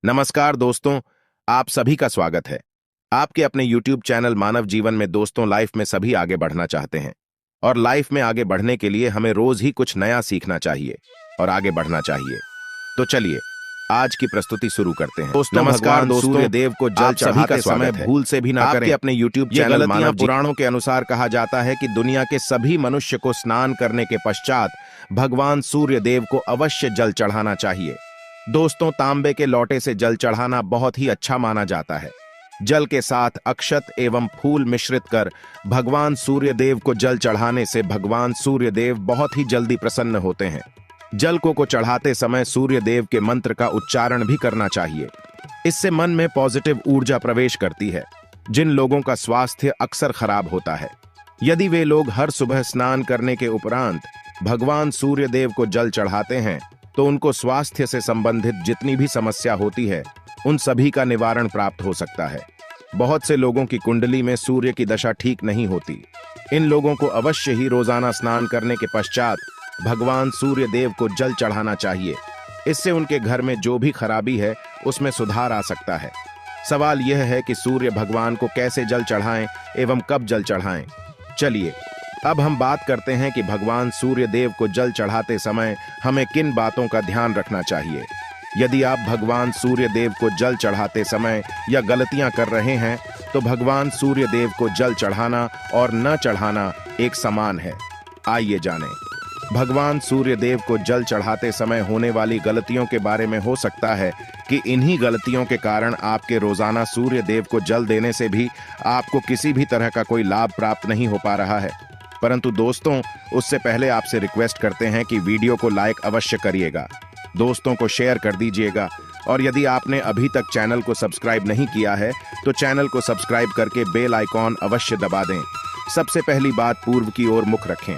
नमस्कार दोस्तों, आप सभी का स्वागत है आपके अपने YouTube चैनल मानव जीवन में। दोस्तों, लाइफ में सभी आगे बढ़ना चाहते हैं और लाइफ में आगे बढ़ने के लिए हमें रोज ही कुछ नया सीखना चाहिए और आगे बढ़ना चाहिए। तो चलिए आज की प्रस्तुति शुरू करते हैं। नमस्कार दोस्तों, सूर्य देव को जल चढ़ाते समय भूल से भी ना करें। अपने YouTube चैनल मानव पुराणों के अनुसार कहा जाता है कि दुनिया के सभी मनुष्य को स्नान करने के पश्चात भगवान सूर्य देव को अवश्य जल चढ़ाना चाहिए। दोस्तों, तांबे के लोटे से जल चढ़ाना बहुत ही अच्छा माना जाता है। जल के साथ अक्षत एवं फूल मिश्रित कर भगवान सूर्य देव को जल चढ़ाने से भगवान सूर्य देव बहुत ही जल्दी प्रसन्न होते हैं। जल को चढ़ाते समय सूर्य देव के मंत्र का उच्चारण भी करना चाहिए। इससे मन में पॉजिटिव ऊर्जा प्रवेश करती है। जिन लोगों का स्वास्थ्य अक्सर खराब होता है, यदि वे लोग हर सुबह स्नान करने के उपरांत भगवान सूर्य देव को जल चढ़ाते हैं तो उनको स्वास्थ्य से संबंधित जितनी भी समस्या होती है उन सभी का निवारण प्राप्त हो सकता है। बहुत से लोगों की कुंडली में सूर्य की दशा ठीक नहीं होती। इन लोगों को अवश्य ही रोजाना स्नान करने के पश्चात भगवान सूर्य देव को जल चढ़ाना चाहिए। इससे उनके घर में जो भी खराबी है उसमें सुधार आ सकता है। सवाल यह है कि सूर्य भगवान को कैसे जल चढ़ाएं एवं कब जल चढ़ाएं। चलिए अब हम बात करते हैं कि भगवान सूर्य देव को जल चढ़ाते समय हमें किन बातों का ध्यान रखना चाहिए। यदि आप भगवान सूर्य देव को जल चढ़ाते समय या गलतियां कर रहे हैं तो भगवान सूर्य देव को जल चढ़ाना और न चढ़ाना एक समान है। आइए जानें। भगवान सूर्य देव को जल चढ़ाते समय होने वाली गलतियों के बारे में हो सकता है कि इन्हीं गलतियों के कारण आपके रोजाना सूर्य देव को जल देने से भी आपको किसी भी तरह का कोई लाभ प्राप्त नहीं हो पा रहा है। परंतु दोस्तों, उससे पहले आपसे रिक्वेस्ट करते हैं कि वीडियो को लाइक अवश्य करिएगा, दोस्तों को शेयर कर दीजिएगा और यदि आपने अभी तक चैनल को सब्सक्राइब नहीं किया है तो चैनल को सब्सक्राइब करके बेल आइकॉन अवश्य दबा दें। सबसे पहली बात, पूर्व की ओर मुख रखें।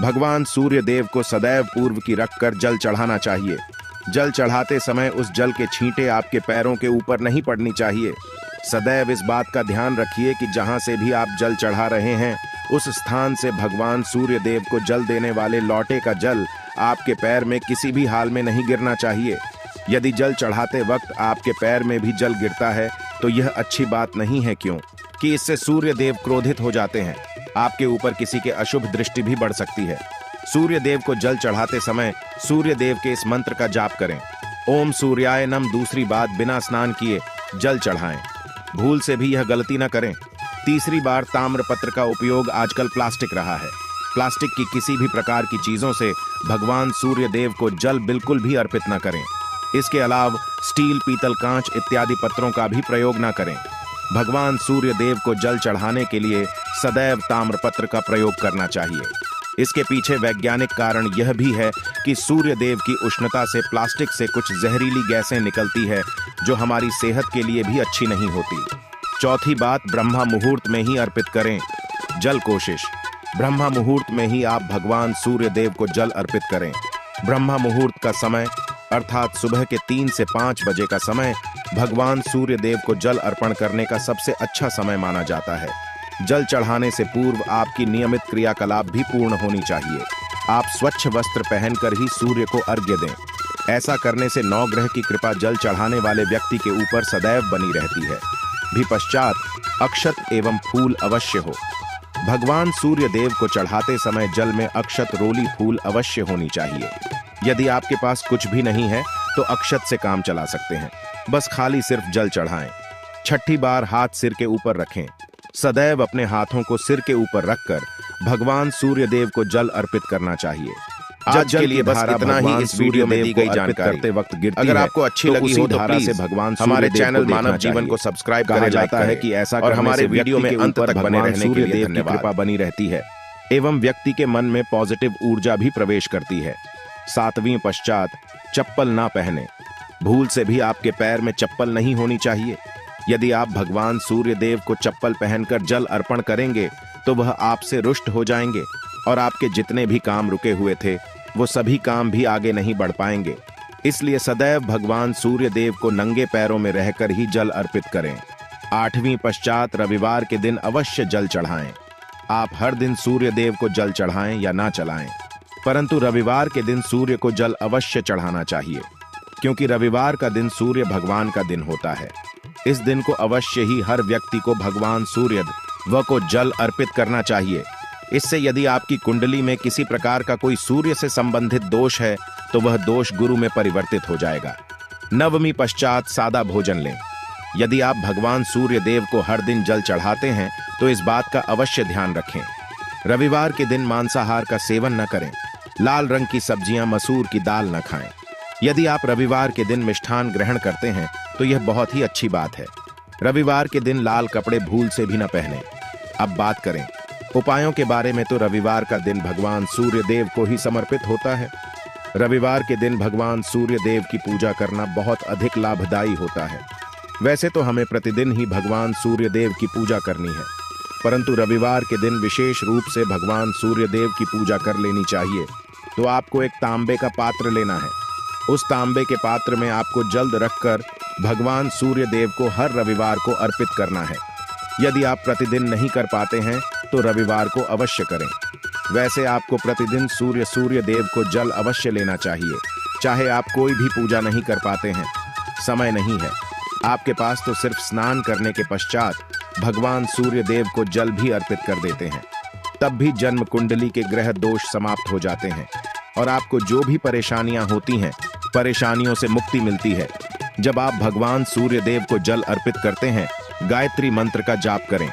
भगवान सूर्य देव को सदैव पूर्व की रखकर जल चढ़ाना चाहिए। जल चढ़ाते समय उस जल के छींटे आपके पैरों के ऊपर नहीं पड़नी चाहिए। सदैव इस बात का ध्यान रखिए कि जहां से भी आप जल चढ़ा रहे हैं उस स्थान से भगवान सूर्य देव को जल देने वाले लोटे का जल आपके पैर में किसी भी हाल में नहीं गिरना चाहिए। यदि जल चढ़ाते वक्त आपके पैर में भी जल गिरता है तो यह अच्छी बात नहीं है, क्यों कि इससे सूर्य देव क्रोधित हो जाते हैं। आपके ऊपर किसी के अशुभ दृष्टि भी बढ़ सकती है। सूर्य देव को जल चढ़ाते समय सूर्य देव के इस मंत्र का जाप करें। ओम सूर्याय नमः। दूसरी बात, बिना स्नान किए जल चढ़ाएं। भूल से भी यह गलती न करें। तीसरी बार, ताम्रपत्र का उपयोग आजकल प्लास्टिक रहा है। प्लास्टिक की किसी भी प्रकार की चीजों से भगवान सूर्य देव को जल बिल्कुल भी अर्पित न करें। इसके अलावा स्टील, पीतल, कांच इत्यादि पत्रों का भी प्रयोग न करें। भगवान सूर्य देव को जल चढ़ाने के लिए सदैव ताम्रपत्र का प्रयोग करना चाहिए। इसके पीछे वैज्ञानिक कारण यह भी है कि सूर्य देव की उष्णता से प्लास्टिक से कुछ जहरीली गैसें निकलती है जो हमारी सेहत के लिए भी अच्छी नहीं होती। चौथी बात, ब्रह्मा मुहूर्त में ही अर्पित करें जल। कोशिश ब्रह्मा मुहूर्त में ही आप भगवान सूर्य देव को जल अर्पित करें। ब्रह्मा मुहूर्त का समय अर्थात सुबह के 3 से 5 बजे का समय भगवान सूर्य देव को जल अर्पण करने का सबसे अच्छा समय माना जाता है। जल चढ़ाने से पूर्व आपकी नियमित क्रियाकलाप भी पूर्ण होनी चाहिए। आप स्वच्छ वस्त्र पहनकर ही सूर्य को अर्घ्य दें। ऐसा करने से नवग्रह की कृपा जल चढ़ाने वाले व्यक्ति के ऊपर सदैव बनी रहती है। भी पश्चात अक्षत एवं फूल अवश्य हो। भगवान सूर्य देव को चढ़ाते समय जल में अक्षत, रोली, फूल अवश्य होनी चाहिए। यदि आपके पास कुछ भी नहीं है तो अक्षत से काम चला सकते हैं। बस खाली सिर्फ जल चढ़ाएं। छठी बार, हाथ सिर के ऊपर रखें। सदैव अपने हाथों को सिर के ऊपर रखकर भगवान सूर्य देव को जल अर्पित करना चाहिए। आज के लिए बस इतना ही इस वीडियो में दी गई जानकारी करते वक्त गिरती है। अगर आपको अच्छी लगी हो तो धारा से भगवान हमारे चैनल मानव जीवन को सब्सक्राइब करा जाता है कि ऐसा और हमारे वीडियो में अंत तक बने रहने के लिए देव की कृपा बनी रहती है एवं व्यक्ति के मन में पॉजिटिव ऊर्जा भी प्रवेश करती है। 7वीं पश्चात, चप्पल ना पहने। भूल से भी आपके पैर में चप्पल नहीं होनी चाहिए। यदि आप भगवान सूर्य देव को चप्पल पहनकर जल अर्पण करेंगे तो वह आपसे रुष्ट हो जाएंगे और आपके जितने भी काम रुके हुए थे वो सभी काम भी आगे नहीं बढ़ पाएंगे। इसलिए सदैव भगवान सूर्य देव को नंगे पैरों में रहकर ही जल अर्पित करें। 8वीं पश्चात, रविवार के दिन अवश्य जल चढ़ाएं। आप हर दिन सूर्य देव को जल चढ़ाएं या ना चढ़ाएं, परंतु रविवार के दिन सूर्य को जल अवश्य चढ़ाना चाहिए। क्योंकि रविवार का दिन सूर्य भगवान का दिन होता है। इस दिन को अवश्य ही हर व्यक्ति को भगवान सूर्य व को जल अर्पित करना चाहिए। इससे यदि आपकी कुंडली में किसी प्रकार का कोई सूर्य से संबंधित दोष है तो वह दोष गुरु में परिवर्तित हो जाएगा। नवमी पश्चात सादा भोजन लें। यदि आप भगवान सूर्य देव को हर दिन जल चढ़ाते हैं तो इस बात का अवश्य ध्यान रखें। रविवार के दिन मांसाहार का सेवन न करें। लाल रंग की सब्जियां, मसूर की दाल न खाएं। यदि आप रविवार के दिन मिष्ठान ग्रहण करते हैं तो यह बहुत ही अच्छी बात है। रविवार के दिन लाल कपड़े भूल से भी न पहनें। अब बात करें उपायों के बारे में तो रविवार का दिन भगवान सूर्य देव को ही समर्पित होता है। रविवार के दिन भगवान सूर्य देव की पूजा करना बहुत अधिक लाभदायी होता है। वैसे तो हमें प्रतिदिन ही भगवान सूर्य देव की पूजा करनी है, परंतु रविवार के दिन विशेष रूप से भगवान सूर्य देव की पूजा कर लेनी चाहिए। तो आपको एक तांबे का पात्र लेना है। उस तांबे के पात्र में आपको जल्द रखकर भगवान सूर्य देव को हर रविवार को अर्पित करना है। यदि आप प्रतिदिन नहीं कर पाते हैं तो रविवार को अवश्य करें। वैसे आपको प्रतिदिन सूर्य देव को जल अवश्य लेना चाहिए, चाहे आप कोई भी पूजा नहीं कर पाते हैं, समय नहीं है आपके पास, तो सिर्फ स्नान करने के पश्चात भगवान सूर्य देव को जल भी अर्पित कर देते हैं। तब भी जन्म कुंडली के ग्रह दोष समाप्त हो जाते हैं और आपको जो भी परेशानियां होती हैं, परेशानियों से मुक्ति मिलती है। जब आप भगवान सूर्य देव को जल अर्पित करते हैं, गायत्री मंत्र का जाप करें।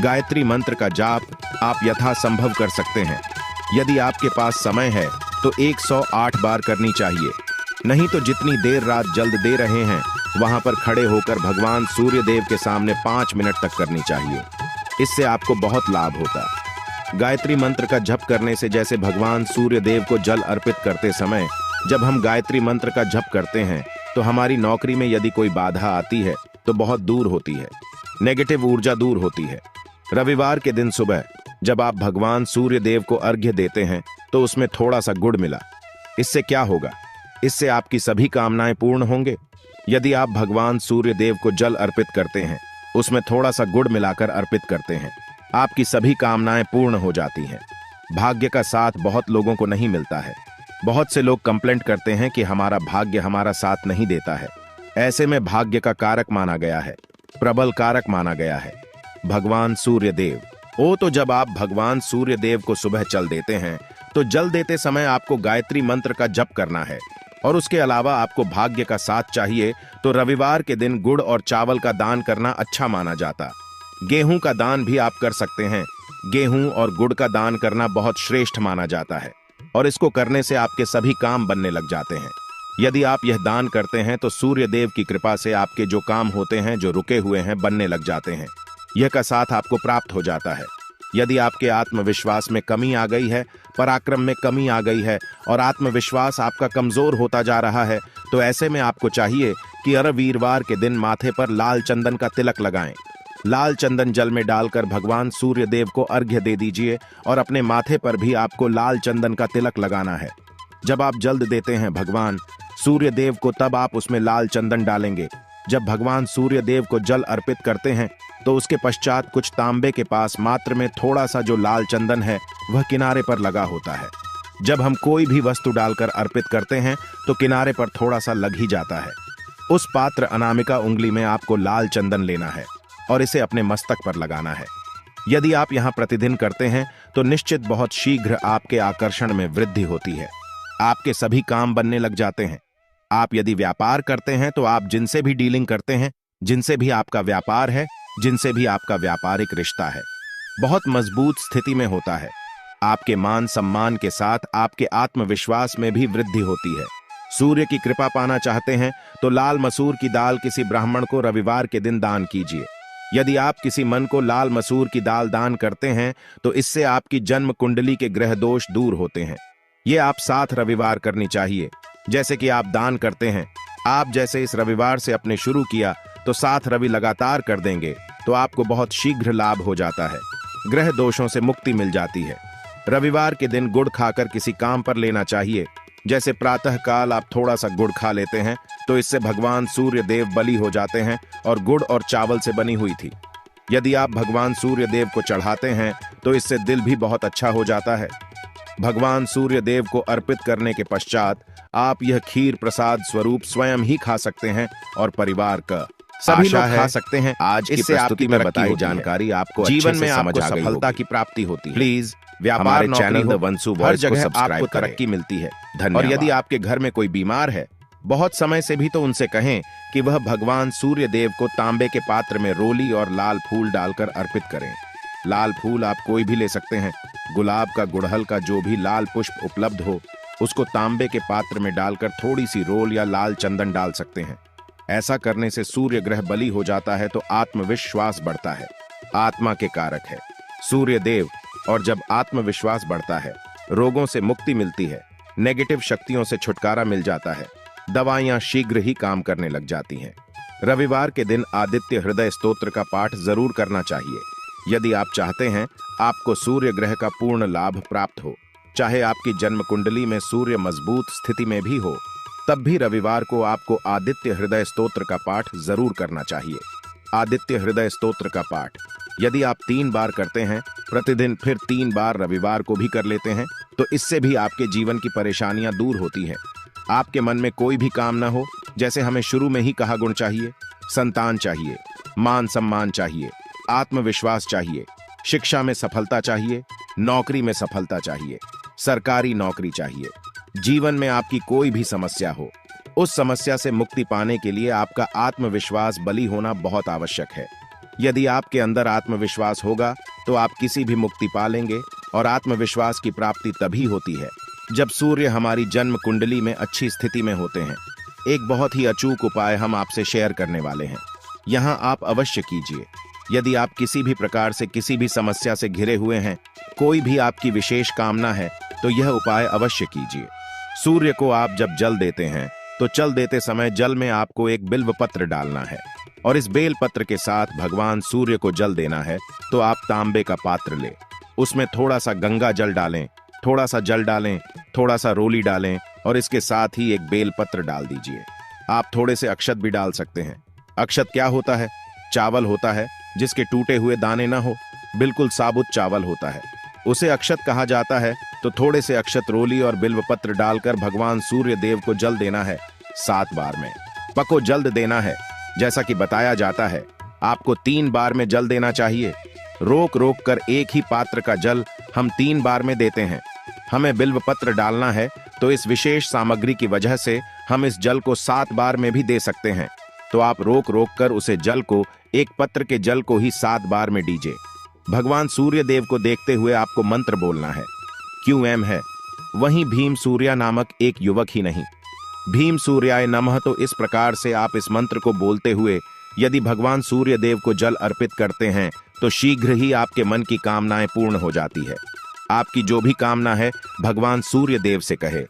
गायत्री मंत्र का जाप आप यथासंभव कर सकते हैं। यदि आपके पास समय है तो 108 बार करनी चाहिए, नहीं तो जितनी देर रात जल्द दे रहे हैं वहां पर खड़े होकर भगवान सूर्य देव के सामने 5 मिनट तक करनी चाहिए। इससे आपको बहुत लाभ होता। गायत्री मंत्र का जप करने से, जैसे भगवान सूर्य देव को जल अर्पित करते समय जब हम गायत्री मंत्र का जप करते हैं तो हमारी नौकरी में यदि कोई बाधा आती है तो बहुत दूर होती है, नेगेटिव ऊर्जा दूर होती है। रविवार के दिन सुबह जब आप भगवान सूर्य देव को अर्घ्य देते हैं तो उसमें थोड़ा सा गुड़ मिला। इससे क्या होगा? इससे आपकी सभी कामनाएं पूर्ण होंगे। यदि आप भगवान सूर्य देव को जल अर्पित करते हैं, उसमें थोड़ा सा गुड़ मिलाकर अर्पित करते हैं, आपकी सभी कामनाएं पूर्ण हो जाती हैं। भाग्य का साथ बहुत लोगों को नहीं मिलता है। बहुत से लोग कंप्लेंट करते हैं कि हमारा भाग्य हमारा साथ नहीं देता है। ऐसे में भाग्य का कारक माना गया है, प्रबल कारक माना गया है भगवान सूर्य देव। तो जब आप भगवान सूर्य देव को सुबह जल देते हैं तो जल देते समय आपको गायत्री मंत्र का जप करना है और उसके अलावा आपको भाग्य का साथ चाहिए तो रविवार के दिन गुड़ और चावल का दान करना अच्छा माना जाता। गेहूं का दान भी आप कर सकते हैं। गेहूं और गुड़ का दान करना बहुत श्रेष्ठ माना जाता है और इसको करने से आपके सभी काम बनने लग जाते हैं। यदि आप यह दान करते हैं तो सूर्य देव की कृपा से आपके जो काम होते हैं, जो रुके हुए हैं, बनने लग जाते हैं। यह का साथ आपको प्राप्त हो जाता है। यदि आपके आत्मविश्वास में कमी आ गई है, पराक्रम में कमी आ गई है और आत्मविश्वास आपका कमजोर होता जा रहा है, तो ऐसे में आपको चाहिए कि हर वीरवार के दिन माथे पर लाल चंदन का तिलक लगाएं। लाल चंदन जल में डालकर भगवान सूर्य देव को अर्घ्य दे दीजिए और अपने माथे पर भी आपको लाल चंदन का तिलक लगाना है। जब आप जल्द देते हैं भगवान सूर्य देव को, तब आप उसमें लाल चंदन डालेंगे। जब भगवान सूर्य देव को जल अर्पित करते हैं तो उसके पश्चात कुछ तांबे के पास मात्र में थोड़ा सा जो लाल चंदन है वह किनारे पर लगा होता है। जब हम कोई भी वस्तु डालकर अर्पित करते हैं तो किनारे पर थोड़ा सा लग ही जाता है। उस पात्र अनामिका उंगली में आपको लाल चंदन लेना है और इसे अपने मस्तक पर लगाना है। यदि आप यहाँ प्रतिदिन करते हैं तो निश्चित बहुत शीघ्र आपके आकर्षण में वृद्धि होती है। आपके सभी काम बनने लग जाते हैं। आप यदि व्यापार करते हैं तो आप जिनसे भी डीलिंग करते हैं, जिनसे भी आपका व्यापार है, जिनसे भी आपका व्यापारिक रिश्ता है, बहुत मजबूत स्थिति में होता है। आपके मान सम्मान के साथ आपके आत्मविश्वास में भी वृद्धि होती है। सूर्य की कृपा पाना चाहते हैं तो लाल मसूर की दाल किसी ब्राह्मण को रविवार के दिन दान कीजिए। यदि आप किसी मन को लाल मसूर की दाल दान करते हैं तो इससे आपकी जन्म कुंडली के ग्रह दोष दूर होते हैं। ये आप 7 रविवार करनी चाहिए। जैसे कि आप दान करते हैं, आप जैसे इस रविवार से अपने शुरू किया तो 7 रवि लगातार कर देंगे तो आपको बहुत शीघ्र लाभ हो जाता है। ग्रह दोषों से मुक्ति मिल जाती है। रविवार के दिन गुड़ खाकर किसी काम पर लेना चाहिए। जैसे प्रातः काल आप थोड़ा सा गुड़ खा लेते हैं तो इससे भगवान सूर्य देव बलि हो जाते हैं और गुड़ और चावल से बनी हुई थी। यदि आप भगवान सूर्य देव को चढ़ाते हैं तो इससे दिल भी बहुत अच्छा हो जाता है। भगवान सूर्य देव को अर्पित करने के पश्चात आप यह खीर प्रसाद स्वरूप स्वयं ही खा सकते हैं और परिवार का सभी लोग खा सकते हैं। आज की प्रस्तुति में बताई जानकारी आपको जीवन में आपको सफलता की प्राप्ति होती है। प्लीज हमारे चैनल द वंशु वॉइस को सब्सक्राइब करें। तरक्की मिलती है। धन्यवाद। और यदि आपके घर में कोई बीमार है बहुत समय से भी, तो उनसे कहें कि वह भगवान सूर्य देव को तांबे के पात्र में रोली और लाल फूल डालकर अर्पित करें। लाल फूल आप कोई भी ले सकते हैं। गुलाब का, गुड़हल का, जो भी लाल पुष्प उपलब्ध हो उसको तांबे के पात्र में डालकर थोड़ी सी रोल या लाल चंदन डाल सकते हैं। ऐसा करने से सूर्य ग्रह बली हो जाता है तो आत्मविश्वास बढ़ता है। आत्मा के कारक है सूर्य देव, और जब आत्मविश्वास बढ़ता है रोगों से मुक्ति मिलती है, नेगेटिव शक्तियों से छुटकारा मिल जाता है, दवाइयां शीघ्र ही काम करने लग जाती हैं। रविवार के दिन आदित्य हृदय स्तोत्र का पाठ जरूर करना चाहिए। यदि आप चाहते हैं आपको सूर्य ग्रह का पूर्ण लाभ प्राप्त हो, चाहे आपकी जन्म कुंडली में सूर्य मजबूत स्थिति में भी हो, तब भी रविवार को आपको आदित्य हृदय स्तोत्र का पाठ जरूर करना चाहिए। आदित्य हृदय स्तोत्र का पाठ यदि आप 3 बार करते हैं प्रतिदिन, फिर 3 बार रविवार को भी कर लेते हैं, तो इससे भी आपके जीवन की परेशानियां दूर होती हैं। आपके मन में कोई भी काम ना हो, जैसे हमें शुरू में ही कहा, गुण चाहिए, संतान चाहिए, मान सम्मान चाहिए, आत्मविश्वास चाहिए, शिक्षा में सफलता चाहिए, नौकरी में सफलता चाहिए, सरकारी नौकरी चाहिए, जीवन में आपकी कोई भी समस्या हो, उस समस्या से मुक्ति पाने के लिए आपका आत्मविश्वास बली होना बहुत आवश्यक है। यदि आपके अंदर आत्मविश्वास होगा तो आप किसी भी मुक्ति पा लेंगे, और आत्मविश्वास की प्राप्ति तभी होती है जब सूर्य हमारी जन्म कुंडली में अच्छी स्थिति में होते हैं। एक बहुत ही अचूक उपाय हम आपसे शेयर करने वाले हैं, यहाँ आप अवश्य कीजिए। यदि आप किसी भी प्रकार से किसी भी समस्या से घिरे हुए हैं, कोई भी आपकी विशेष कामना है, तो यह उपाय अवश्य कीजिए। सूर्य को आप जब जल देते हैं तो जल देते समय जल में आपको एक बिल्व पत्र डालना है, और इस बेल पत्र के साथ भगवान सूर्य को जल देना है। तो आप तांबे का पात्र लें, उसमें थोड़ा सा गंगा जल डालें, थोड़ा सा जल डालें, थोड़ा सा रोली डालें, और इसके साथ ही एक बेल पत्र डाल दीजिए। आप थोड़े से अक्षत भी डाल सकते हैं। अक्षत क्या होता है? चावल होता है जिसके टूटे हुए दाने ना हो, बिल्कुल साबुत चावल होता है, उसे अक्षत कहा जाता है। तो थोड़े से अक्षत, रोली और बिल्व पत्र डालकर भगवान सूर्य देव को जल देना है 7 बार में। पको जल्द देना है, जैसा कि बताया जाता है आपको 3 बार में जल देना चाहिए। रोक रोक कर एक ही पात्र का जल हम 3 बार में देते हैं। हमें बिल्व पत्र डालना है, तो इस विशेष सामग्री की वजह से हम इस जल को 7 बार में भी दे सकते हैं। तो आप रोक रोक कर उसे जल को, एक पत्र के जल को ही 7 बार में दीजिए। भगवान सूर्य देव को देखते हुए आपको मंत्र बोलना है। QM है, वहीं भीम सूर्या नामक एक युवक ही नहीं, भीम सूर्याय नमः। तो इस प्रकार से आप इस मंत्र को बोलते हुए यदि भगवान सूर्य देव को जल अर्पित करते हैं, तो शीघ्र ही आपके मन की कामनाएं पूर्ण हो जाती है। आपकी जो भी कामना है भगवान सूर्य देव से कहे।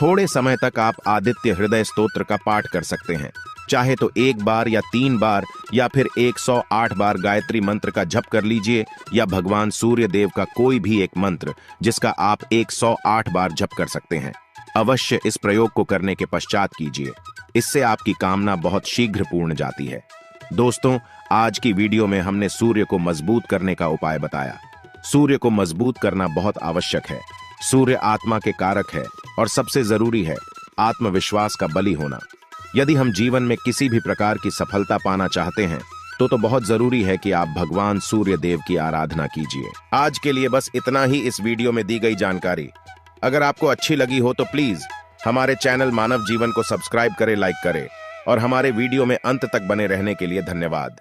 थोड़े समय तक आप आदित्य हृदय स्तोत्र का पाठ कर सकते हैं। चाहे तो 1 बार या 3 बार या फिर 108 बार गायत्री मंत्र का जप कर लीजिए, या भगवान सूर्य देव का कोई भी एक मंत्र जिसका आप 108 बार जप कर सकते हैं। अवश्य इस प्रयोग को करने के पश्चात कीजिए, इससे आपकी कामना बहुत शीघ्र पूर्ण जाती है। दोस्तों, आज की वीडियो में हमने सूर्य को मजबूत करने का उपाय बताया। सूर्य को मजबूत करना बहुत आवश्यक है। सूर्य आत्मा के कारक है, और सबसे जरूरी है आत्मविश्वास का बली होना। यदि हम जीवन में किसी भी प्रकार की सफलता पाना चाहते हैं, तो बहुत जरूरी है कि आप भगवान सूर्य देव की आराधना कीजिए। आज के लिए बस इतना ही इस वीडियो में दी गई जानकारी। अगर आपको अच्छी लगी हो तो प्लीज हमारे चैनल मानव जीवन को सब्सक्राइब करें, लाइक करें, और हमारे वीडियो में अंत तक बने रहने के लिए धन्यवाद।